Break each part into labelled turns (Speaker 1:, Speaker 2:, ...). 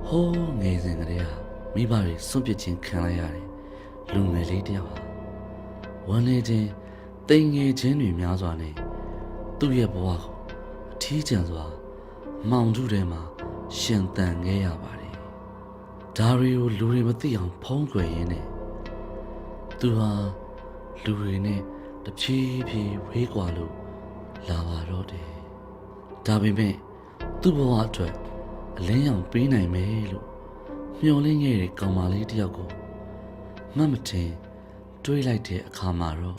Speaker 1: ဟိုးငယ်စဉ်ကတည်းကမိဘတွေစွန့်ပစ်ခြင်းခံလိုက်ရတယ်လူငယ်လေးတယောက်ဟာဝမ်းနေခြင်းတိမ်ငယ်ခြင်းတွေများစွာနဲ့သူ့ရဲ့ဘဝကိုအထီးကျန်စွာမောင်ထုထဲမှာရှင်သန်ခဲ့ရပါတယ်ဒါတွေကိုလူတွေမသိအောင်ဖုံးကွယ်ရင်းနဲ့သူဟာလူတွေနဲ့တဖြည်းဖြည်းဝေးကွာလို့လာပါတော့တယ်ဒါပေမဲ့သူ့ဘဝအတွက်အလင်းရောင်ပေးနိုင်မယ်လို့မျှော်လင့်ခဲ့တဲ့ကောင်မလေးတယောက်ကိုမှတ်မထင်တွေးလိုက်တဲ့အခါမှာတော့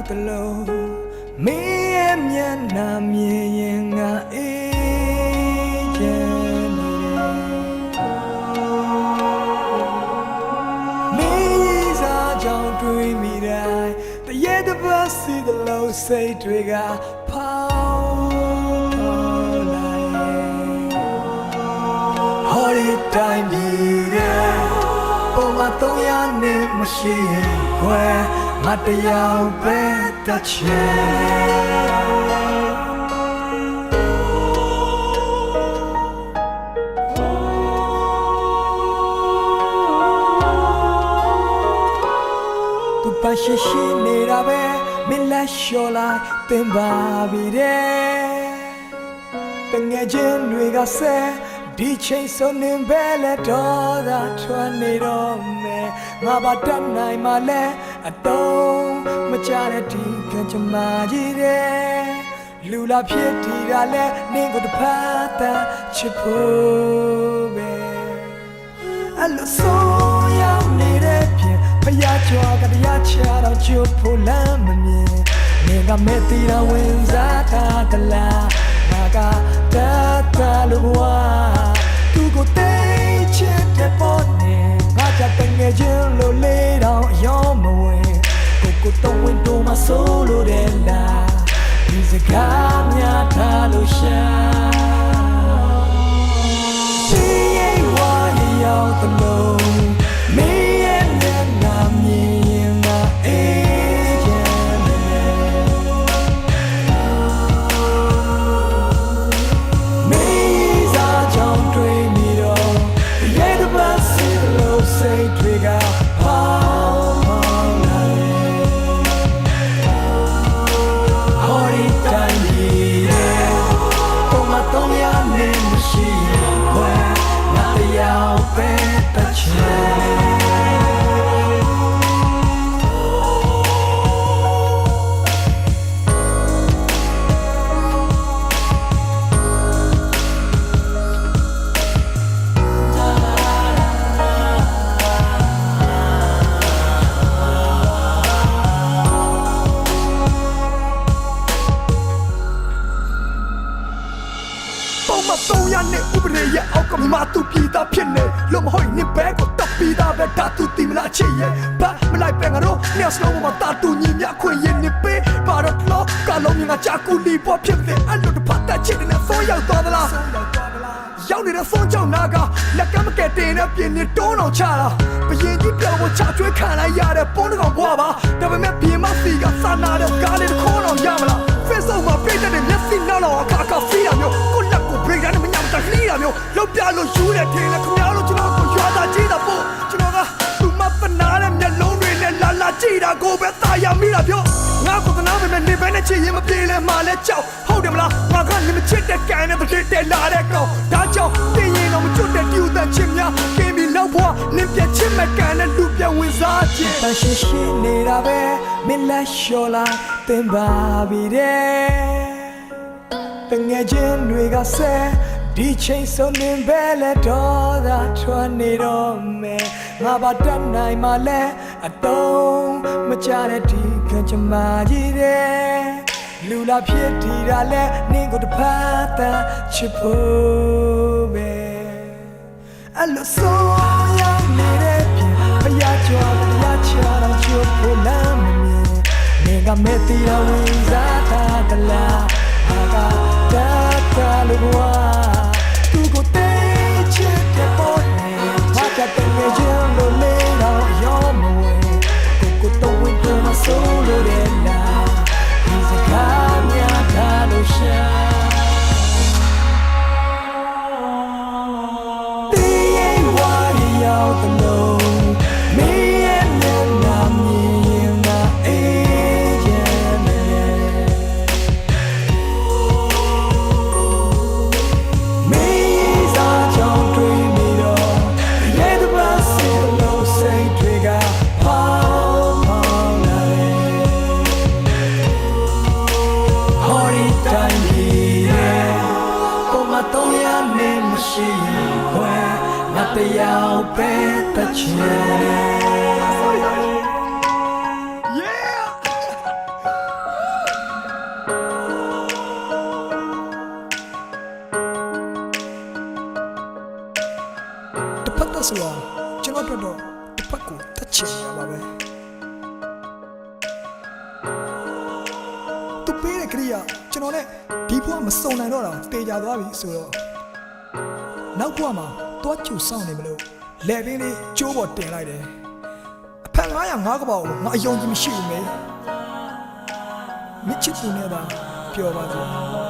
Speaker 2: တလုံးမင်းရဲ့မျက်နှာမြင်ရင်ငါအေးချမ်းနေတယ်မင်းရဲ့စားကြောင့်တွေးမိတိုင်းတရေတပတ်စီတလုံးစိတ်တွေကဖောင်းလာရဲ့ဟောဒီတိုင်းပြည်တဲ့ပုံမှန်300နဲ့မရှိရင်ခွဲငါတရားပဲတချေသူပါရှိရှိနေတာပဲမင်းလက်လျှော်လိုက်သင်ပါပြီတဲ့တငယ်ချင်းတွေကဆဲဒီချိန်စုံနေပဲလဲတော့သာထွက်နေတော့မယ်ငါဘာတတ်နိုင်မှလဲအတုံးမကြတဲ့ဒီကကြမကြီးတဲ့လူလာဖြစ်ထီတာလဲနင်းကိုတဖတ်တာချစ်ဖို့ပဲအလိုဆုံးရောက်နေတဲ့ပြင်ဖျားချောကတရားချတော့ချစ်ဖို့လမ်းမမြင်နေကမဲ့တီတာဝင်စားထားတလားငါကတတ်တာလို့ဝါသူကိုတိတ်ချစ်တဲ့ပေါ်နေငါကြတဲ့ငယ်ချင်းလိုလေးတော့ရောမဝင်ကိုတော့ဝင်တော့မဆိုးလို့တဲ့လားဒီစကားများထားလို့ရှာဒီရဲ့ဝါရောက်တဲ့လုံးမင်းရဲ့မျက်နှာမြင်ရင်ငါအေးချမ်းတယ်မင်းစားကြောင့်တွေးမိတော့ရဲ့တပတ်စီလို့စိတ်တွေကဖောင်းလာ300နဲ့ဥပဒေရဲ့အောက်ကမှသူပြည်သားဖြစ်နေလို့မဟုတ်ရင်ဘဲကိုတပ်ပြီးသားပဲဒါသူတီမလားချစ်ရဲ့ဘာမလိုက်ပဲငါတို့နေစလုံးမှာတာတူညီမြခွင့်ရင်နေပေးပါတော့လောကလုံးမြငါကြာကူလီပေါ်ဖြစ်တယ်အဲ့လိုတစ်ဖက်တက်ချစ်တဲ့ဆိုးရောက်သွားသလားရောက်နေတဲ့ဖုန်းကြောင့်နာကလက်ကမကဲတင်တဲ့ပြင်းနေတွန်းအောင်ချတာဘရင်ကြီးပြောဖို့ချကျွေးခံလိုက်ရတဲ့ပုံတစ်ကောင်ဘွားပါဒါပေမဲ့ဘင်းမစီကစာနာတဲ့ကားလေးတစ်ခေါ်တော့ရမလား Facebook မှာပြည့်တဲ့မျက်စိနောက်တော့အခါစီးရမျိုးကိုလက်ကို break down နဲ့မညံတလှီးရမျိုးလောက်ပြလို့ယူတဲ့ထင်လဲခင်ဗျားတို့ကျွန်တော်ကိုရွာသားကြည့်တာပို့ကျွန်တော်ကသူမပနာတဲ့မျက်လုံးတွေနဲ့လာကြည့်တာကိုပဲသာယာမိတာပြောငါကိုကနာပဲနေပဲနဲ့ချစ်ရင်မပြေလဲမှလဲကြောက်ဟုတ်တယ်မလားငါကနေမချစ်တဲ့ကန်နဲ့တည်းတဲလာတဲ့ကောင်ဒါကြောင့်ပြင်ရင်တော့မချွတ်တဲ့တူတဲ့ချစ်များကင်းပြီးလောက်ဘွားနင်းပြချစ်မဲ့ကန်နဲ့လူပြဝင်စားခြင်းတရှိရှိနေတာပဲမင်းလက်လျှော်လိုက်သင်ပါပြီတဲ့တငယ်ချင်းတွေကဆဲဒီချိန်စုံနေပဲလဲတော့သာထွက်နေတော့မယ်ငါဘာတတ်နိုင်မှလဲအတုံးမကြတဲ့ဒီကကြမကြီးတဲ့လူလာဖြစ်ထီတာလဲနင်းကိုတဖတ်တာချစ်ဖို့ပဲအလိုဆုံးရောက်နေတဲ့ပြင်ဖျားချောတရားချတော့ချစ်ဖို့လမ်းမမြင်နေကမဲ့တီတာဝင်စားထားတလားငါကတတ်တာလို့ဝါသူကိုတိတ်ချစ်တဲ့ပေါ်နေ ငါတရားပဲတစ်ချင် Yeah တစ်ဖက်သက်ဆိုတာကျွန်တော်တို့တစ်ဖက်ကိုတတ်ချင်ရပါပဲသူပေးတဲ့ကရိယာကျွန်တော်နဲ့ဒီဘဝမစုံနိုင်တော့တာတေချာသွားပြီဆိုတော့နောက်ဘဝမှာတွားချူစောင့်နေမလို့လဲပင်းလေးကျိုးပေါ်တင်လိုက်တယ်အဖက်905ကပောက်ငါအယုံကြည်မရှိဘူးမေမချစ်သူနဲ့သာပြောပါစို့